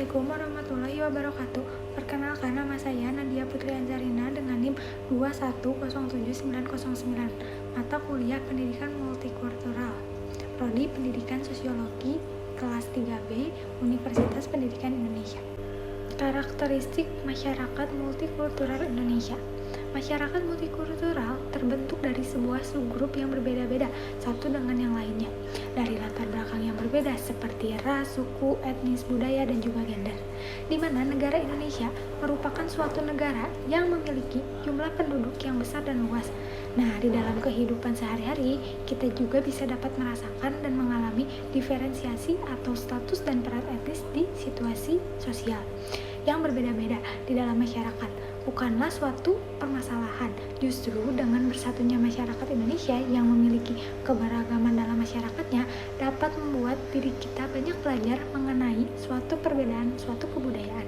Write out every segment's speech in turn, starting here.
Assalamualaikum warahmatullahi wabarakatuh. Perkenalkan, nama saya Nadia Putri Anzarina dengan NIM 2107909. Mata kuliah Pendidikan Multikultural, Prodi Pendidikan Sosiologi, kelas 3B, Universitas Pendidikan Indonesia. Karakteristik masyarakat multikultural Indonesia. Masyarakat multikultural terbentuk dari sebuah subgrup yang berbeda-beda satu dengan yang lainnya, dari latar belakang yang berbeda seperti ras, suku, etnis, budaya, dan juga gender. Di mana negara Indonesia merupakan suatu negara yang memiliki jumlah penduduk yang besar dan luas. Nah, di dalam kehidupan sehari-hari, kita juga bisa dapat merasakan dan mengalami diferensiasi atau status dan peran etnis di situasi sosial yang berbeda-beda di dalam masyarakat. Bukanlah suatu permasalahan, justru dengan bersatunya masyarakat Indonesia yang memiliki keberagaman dalam masyarakatnya dapat membuat diri kita banyak belajar mengenai suatu perbedaan, suatu kebudayaan.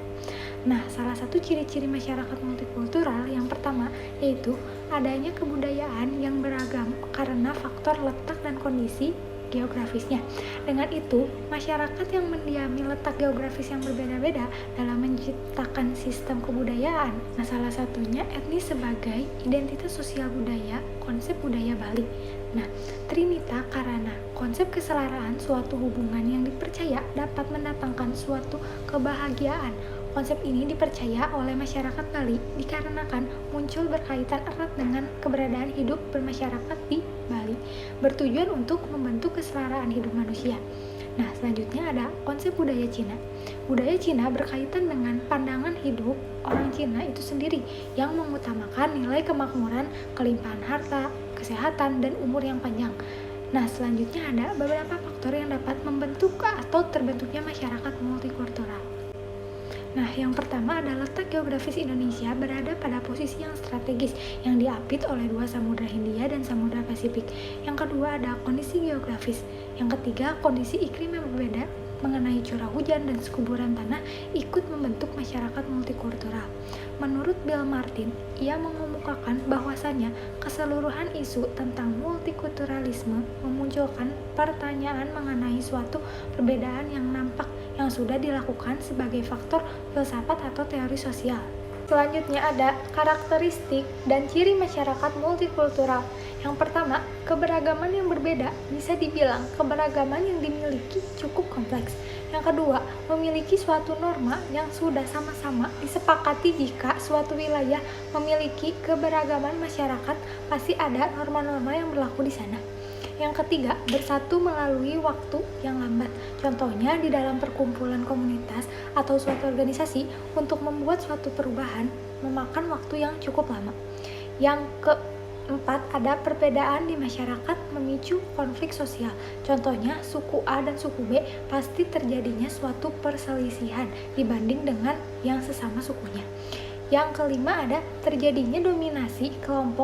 Nah, salah satu ciri-ciri masyarakat multikultural yang pertama yaitu adanya kebudayaan yang beragam karena faktor letak dan kondisi geografisnya. Dengan itu, masyarakat yang mendiami letak geografis yang berbeda-beda dalam menciptakan sistem kebudayaan. Nah, salah satunya etnis sebagai identitas sosial budaya, konsep budaya Bali. Nah, Trinita karena konsep keselaraan suatu hubungan yang dipercaya dapat mendatangkan suatu kebahagiaan. Konsep ini dipercaya oleh masyarakat Bali dikarenakan muncul berkaitan erat dengan keberadaan hidup bermasyarakat di Bali, bertujuan untuk membentuk keselaraan hidup manusia. Nah, selanjutnya ada konsep budaya Cina. Budaya Cina berkaitan dengan pandangan hidup orang Cina itu sendiri yang mengutamakan nilai kemakmuran, kelimpahan harta, kesehatan, dan umur yang panjang. Nah, selanjutnya ada beberapa faktor yang dapat membentuk atau terbentuknya masyarakat multikultural. Nah, yang pertama adalah letak geografis Indonesia berada pada posisi yang strategis yang diapit oleh dua samudra Hindia dan samudra Pasifik. Yang kedua ada kondisi geografis. Yang ketiga, kondisi iklim yang berbeda mengenai curah hujan dan kesuburan tanah ikut membentuk masyarakat multikultural. Menurut Bill Martin, ia mengemukakan bahwasannya keseluruhan isu tentang multikulturalisme memunculkan pertanyaan mengenai suatu perbedaan yang nampak yang sudah dilakukan sebagai faktor filsafat atau teori sosial. Selanjutnya ada karakteristik dan ciri masyarakat multikultural. Yang pertama, keberagaman yang berbeda bisa dibilang keberagaman yang dimiliki cukup kompleks. Yang kedua, memiliki suatu norma yang sudah sama-sama disepakati jika suatu wilayah memiliki keberagaman masyarakat, pasti ada norma-norma yang berlaku di sana. Yang ketiga, bersatu melalui waktu yang lambat. Contohnya di dalam perkumpulan komunitas atau suatu organisasi untuk membuat suatu perubahan memakan waktu yang cukup lama. Yang keempat, ada perbedaan di masyarakat memicu konflik sosial. Contohnya suku A dan suku B pasti terjadinya suatu perselisihan dibanding dengan yang sesama sukunya. Yang kelima ada terjadinya dominasi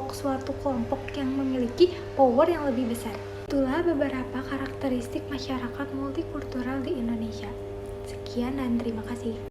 suatu kelompok yang memiliki power yang lebih besar. Itulah beberapa karakteristik masyarakat multikultural di Indonesia. Sekian dan terima kasih.